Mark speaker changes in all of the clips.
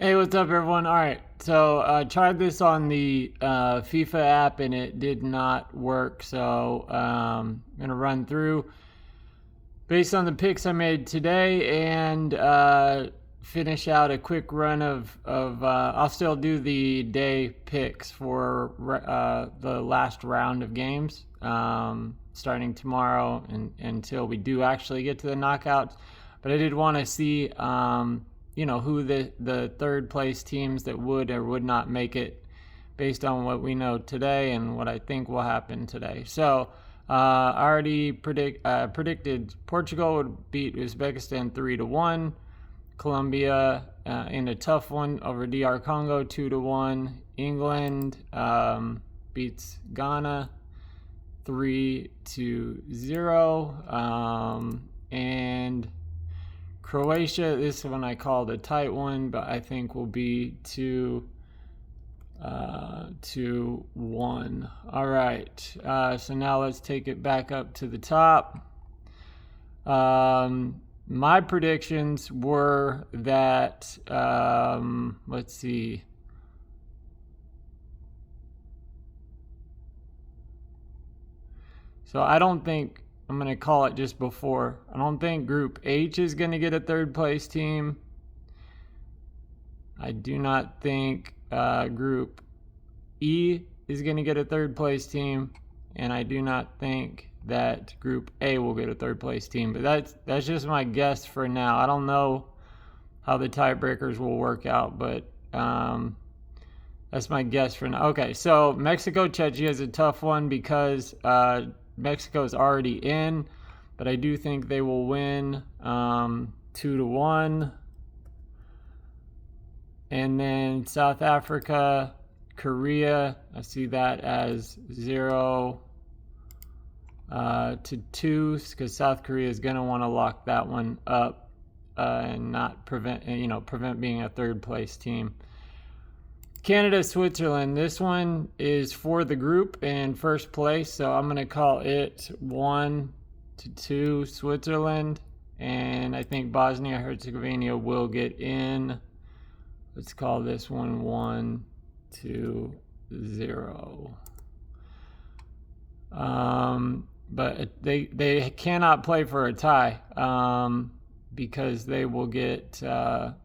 Speaker 1: Hey, what's up, everyone? All right, so tried this on the FIFA app and it did not work. So I'm gonna run through based on the picks I made today and finish out a quick run of I'll still do the day picks for the last round of games starting tomorrow and until we do actually get to the knockouts. But I did want to see who the third place teams that would or would not make it based on what we know today and what I think will happen today. So I already predicted Portugal would beat Uzbekistan 3-1. Colombia in a tough one over DR Congo 2-1. England beats Ghana 3-0. And Croatia, this one I called a tight one, but I think will be 2-1. All right. So now let's take it back up to the top. My predictions were that, let's see. So I don't think, I'm going to call it just before. I don't think Group H is going to get a third place team. I do not think Group E is going to get a third place team. And I do not think that Group A will get a third place team. But that's just my guess for now. I don't know how the tiebreakers will work out, but that's my guess for now. Okay, so Mexico, Czechia is a tough one because Mexico is already in, but I do think they will win 2-1. And then South Africa, Korea, I see that as 0-2 because South Korea is going to want to lock that one up and not prevent being a third place team. Canada, Switzerland. This one is for the group in first place, so I'm going to call it 1-2 Switzerland, and I think Bosnia Herzegovina will get in. Let's call this one 1-0. But they cannot play for a tie because they will get. But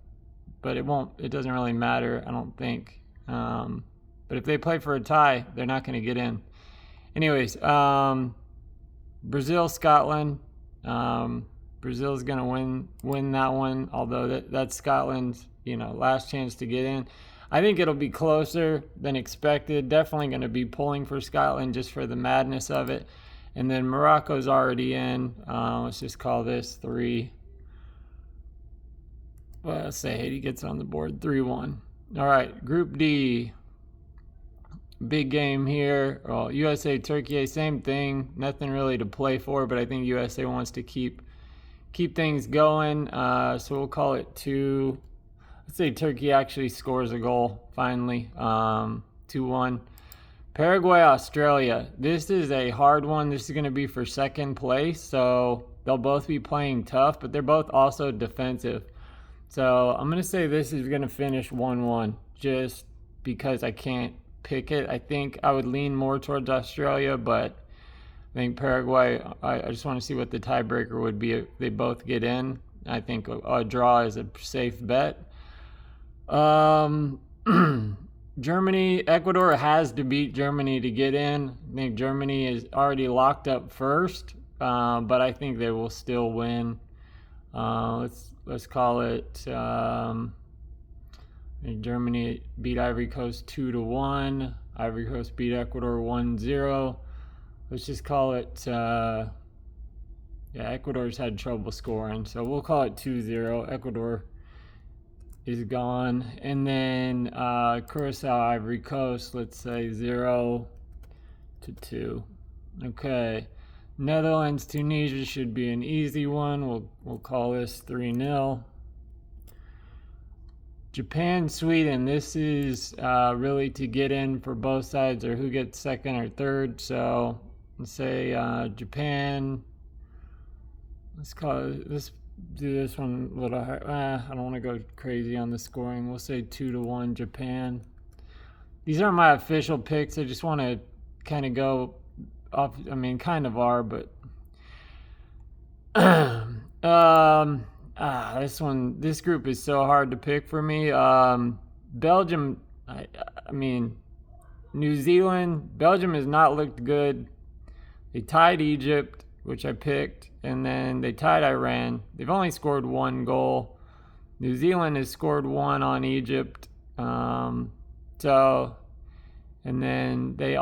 Speaker 1: it doesn't really matter, I don't think. But if they play for a tie, they're not going to get in. Anyways, Brazil, Scotland. Brazil's going to win that one, although that's Scotland's last chance to get in. I think it'll be closer than expected. Definitely going to be pulling for Scotland just for the madness of it. And then Morocco's already in. Let's just call this 3. Well, let's say Haiti gets on the board 3-1. All right, Group D. Big game here. Well, USA, Turkey, same thing. Nothing really to play for, but I think USA wants to keep things going. So we'll call it 2. Let's say Turkey actually scores a goal finally. 2-1. Paraguay, Australia. This is a hard one. This is going to be for second place, so they'll both be playing tough, but they're both also defensive. So I'm going to say this is going to finish 1-1 just because I can't pick it. I think I would lean more towards Australia, but I think Paraguay, I just want to see what the tiebreaker would be if they both get in. I think a draw is a safe bet. Germany, Ecuador has to beat Germany to get in. I think Germany is already locked up first, but I think they will still win. Let's call it Germany beat Ivory Coast 2-1. Ivory Coast beat Ecuador 1-0. Let's just call it Ecuador's had trouble scoring, so we'll call it 2-0. Ecuador is gone. And then Curacao, Ivory Coast, let's say 0-2. Okay. Netherlands, Tunisia should be an easy one. We'll call this 3-0. Japan, Sweden. This is really to get in for both sides or who gets second or third. So let's say Japan. Let's call it this. do this one a little higher. I don't want to go crazy on the scoring. We'll say 2-1 Japan. These aren't my official picks. I just want to kind of go off. I mean, kind of are, but this group is so hard to pick for me. Belgium, I mean, New Zealand. Belgium has not looked good. They tied Egypt, which I picked, and then they tied Iran. They've only scored 1 goal. New Zealand has scored 1 on Egypt. And then they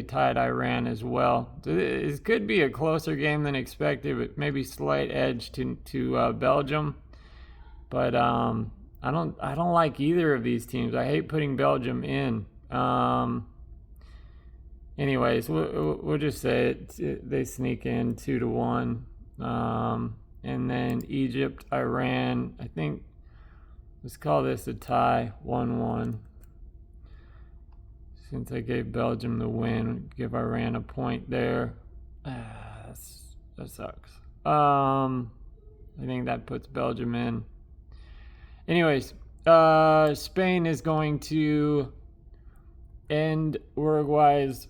Speaker 1: tied Iran as well. So this could be a closer game than expected, but maybe slight edge to Belgium. But I don't like either of these teams. I hate putting Belgium in. Anyways, we'll just say they sneak in 2-1. And then Egypt, Iran. I think let's call this a tie, 1-1. Since I gave Belgium the win, give Iran a point there. That sucks. I think that puts Belgium in. Anyways, Spain is going to end Uruguay's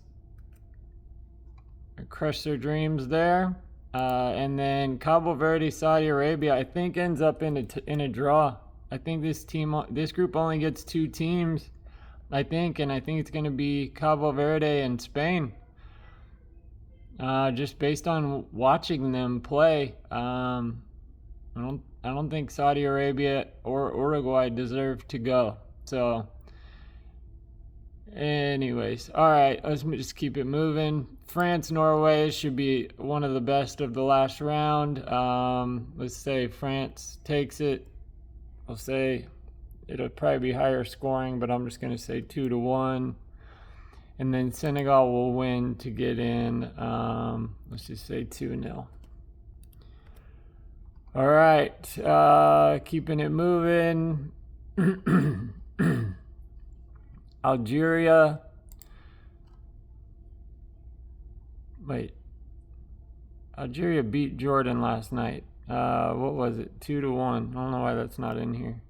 Speaker 1: crush their dreams there. And then Cabo Verde, Saudi Arabia, I think ends up in a draw. I think this group only gets 2 teams. I think it's going to be Cabo Verde and Spain. Just based on watching them play, I don't think Saudi Arabia or Uruguay deserve to go. So, anyways, all right, let's just keep it moving. France, Norway should be one of the best of the last round. Let's say France takes it. I'll say it'll probably be higher scoring, but I'm just going to say 2-1. And then Senegal will win to get in. Let's just say 2-0. All right. Keeping it moving. Algeria. Algeria beat Jordan last night. What was it? 2-1. I don't know why that's not in here.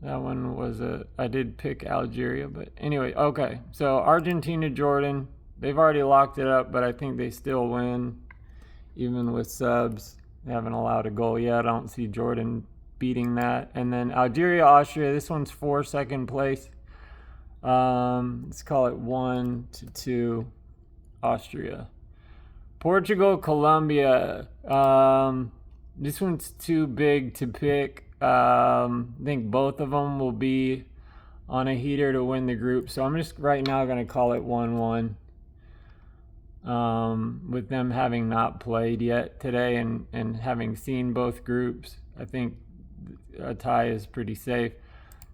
Speaker 1: That one was I did pick Algeria, but anyway, okay. So Argentina, Jordan, they've already locked it up, but I think they still win, even with subs. They haven't allowed a goal yet. I don't see Jordan beating that. And then Algeria, Austria, this one's for second place. Let's call it 1-2, Austria. Portugal, Colombia. This one's too big to pick. I think both of them will be on a heater to win the group. So I'm just right now going to call it 1-1. With them having not played yet today and having seen both groups, I think a tie is pretty safe.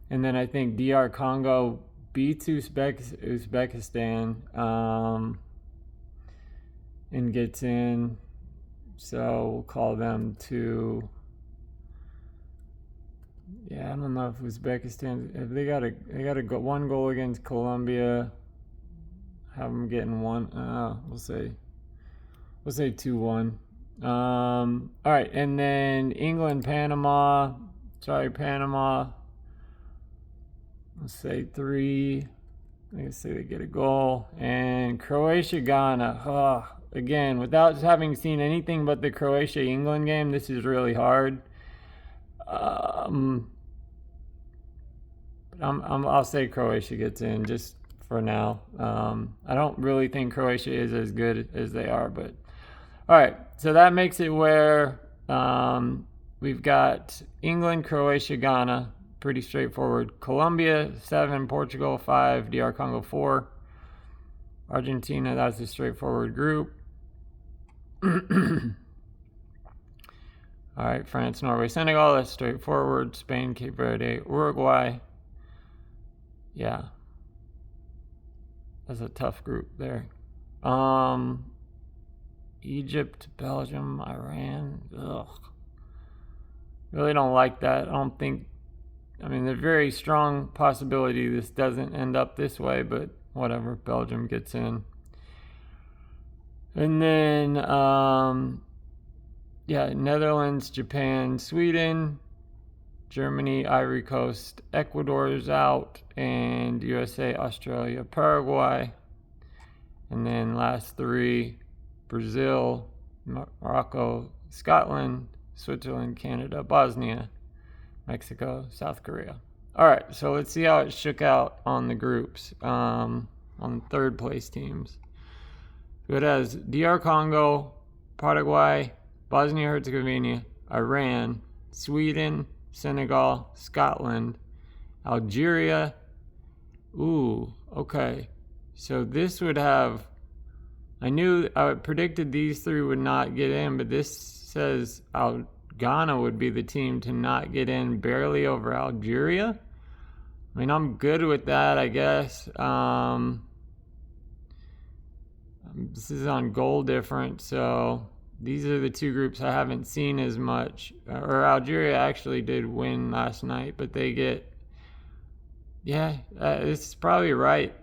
Speaker 1: And then I think DR Congo beats Uzbekistan and gets in. So we'll call them 2. Yeah, I don't know if Uzbekistan, if they got a 1 goal against Colombia, have them getting 1. We'll say 2-1. All right, and then England, Panama. Let's say 3. Let's say they get a goal. And Croatia, Ghana. Again, without having seen anything but the Croatia-England game, this is really hard. I'll say Croatia gets in just for now. I don't really think Croatia is as good as they are, but all right. So that makes it where we've got England, Croatia, Ghana, pretty straightforward. Colombia 7, Portugal 5, DR Congo 4, Argentina. That's a straightforward group. All right, France, Norway, Senegal, that's straightforward. Spain, Cape Verde, Uruguay. Yeah. That's a tough group there. Egypt, Belgium, Iran. Ugh. Really don't like that. There's a very strong possibility this doesn't end up this way, but whatever. Belgium gets in. And then yeah, Netherlands, Japan, Sweden, Germany, Ivory Coast, Ecuador is out, and USA, Australia, Paraguay. And then last three, Brazil, Morocco, Scotland, Switzerland, Canada, Bosnia, Mexico, South Korea. All right, so let's see how it shook out on the groups, on third place teams. So it has DR Congo, Paraguay, Bosnia-Herzegovina, Iran, Sweden, Senegal, Scotland, Algeria. Ooh, okay. So this would have, I predicted these three would not get in, but this says Ghana would be the team to not get in, barely over Algeria. I mean, I'm good with that, I guess. This is on goal difference, so these are the two groups I haven't seen as much. Or Algeria actually did win last night, but they get, yeah, this is probably right.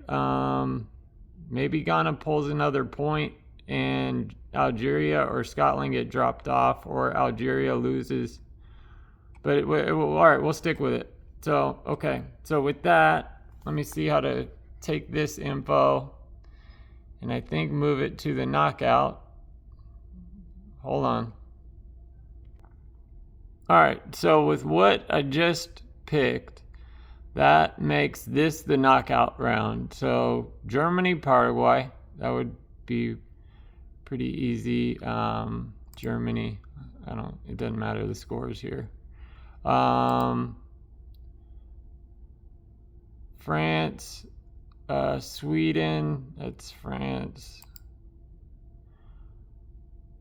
Speaker 1: Maybe Ghana pulls another point and Algeria or Scotland get dropped off, or Algeria loses. But all right, we'll stick with it. So, okay. So with that, let me see how to take this info and I think move it to the knockout. Hold on. All right. So with what I just picked, that makes this the knockout round. So Germany, Paraguay, that would be pretty easy. Germany, it doesn't matter the scores here. France, Sweden, that's France.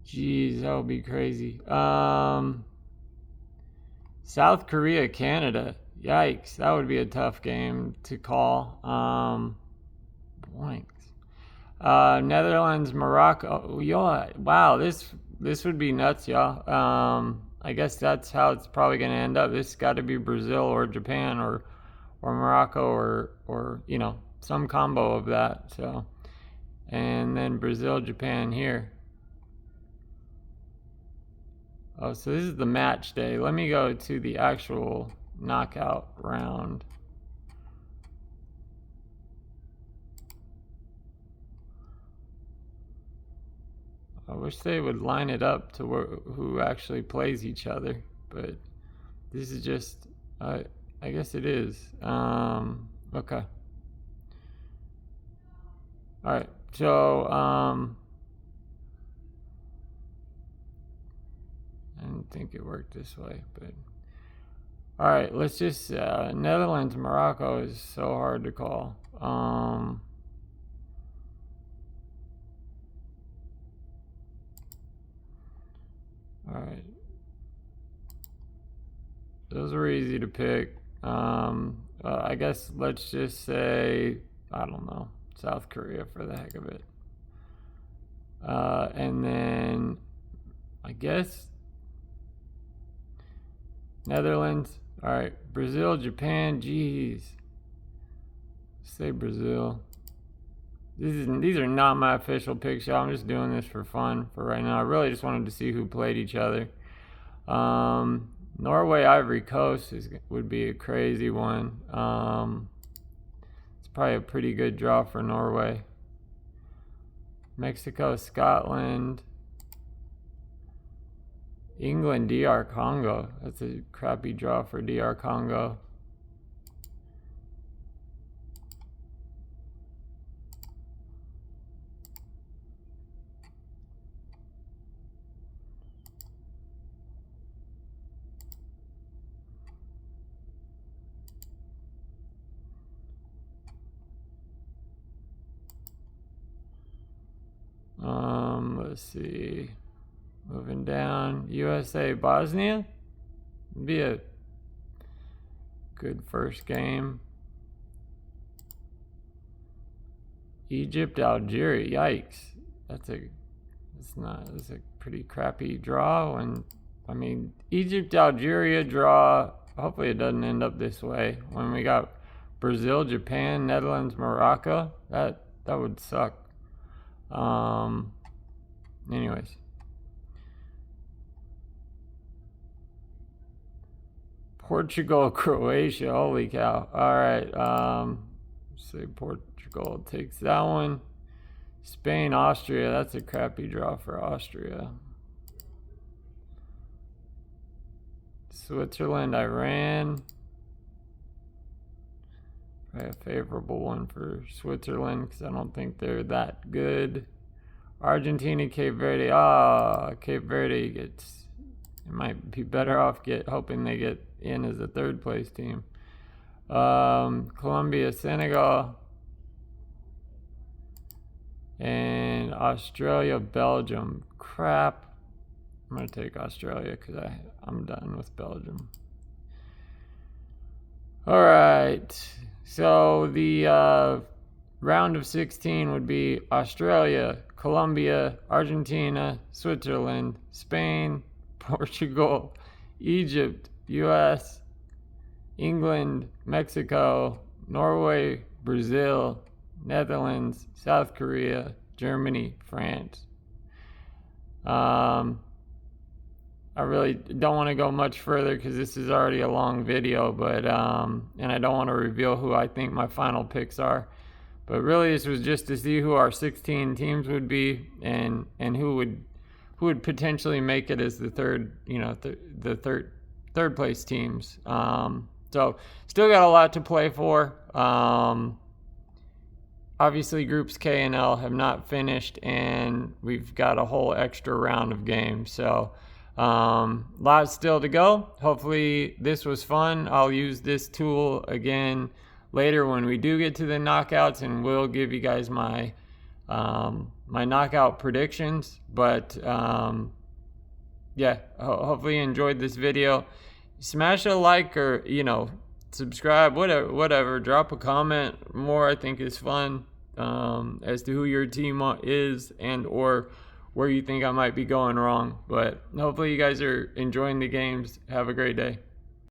Speaker 1: Jeez, that would be crazy. South Korea, Canada. Yikes, that would be a tough game to call. Blanks. Netherlands, Morocco. Wow, this would be nuts, y'all. I guess that's how it's probably going to end up. This got to be Brazil or Japan or Morocco or some combo of that. So, and then Brazil, Japan here. Oh, so this is the match day. Let me go to the actual knockout round. I wish they would line it up to who actually plays each other, but this is just, I guess it is. Okay. All right. So, I didn't think it worked this way, but all right. Let's just Netherlands, Morocco is so hard to call. All right. Those were easy to pick. I guess let's just say, I don't know, South Korea for the heck of it. And then I guess Netherlands. All right, Brazil, Japan. Jeez, say Brazil. These are not my official picks, y'all. I'm just doing this for fun for right now. I really just wanted to see who played each other. Norway, Ivory Coast would be a crazy one. It's probably a pretty good draw for Norway. Mexico, Scotland. England, DR Congo. That's a crappy draw for DR Congo. Let's see. Moving down, USA, Bosnia. Be a good first game. Egypt, Algeria. Yikes. That's a pretty crappy draw. And I mean, Egypt, Algeria draw. Hopefully it doesn't end up this way. When we got Brazil, Japan, Netherlands, Morocco, that would suck. Anyways. Portugal, Croatia. Holy cow. All right. Say Portugal takes that one. Spain, Austria. That's a crappy draw for Austria. Switzerland, Iran. Probably a favorable one for Switzerland because I don't think they're that good. Argentina, Cape Verde. Cape Verde gets. It might be better off hoping they get in as a third place team. Colombia, Senegal, and Australia, Belgium. Crap. I'm gonna take Australia because I'm done with Belgium. All right. So the round of 16 would be Australia, Colombia, Argentina, Switzerland, Spain, Portugal, Egypt, US, England, Mexico, Norway, Brazil, Netherlands, South Korea, Germany, France. I really don't want to go much further because this is already a long video, but and I don't want to reveal who I think my final picks are. But really, this was just to see who our 16 teams would be and who would potentially make it as the third, the third place teams. So still got a lot to play for. Obviously, groups K and L have not finished, and we've got a whole extra round of games. So lots still to go. Hopefully this was fun. I'll use this tool again later when we do get to the knockouts, and we'll give you guys my my knockout predictions. But yeah, hopefully you enjoyed this video. Smash a like or subscribe, whatever. Drop a comment. More I think is fun as to who your team is and or where you think I might be going wrong. But hopefully you guys are enjoying the games. Have a great day.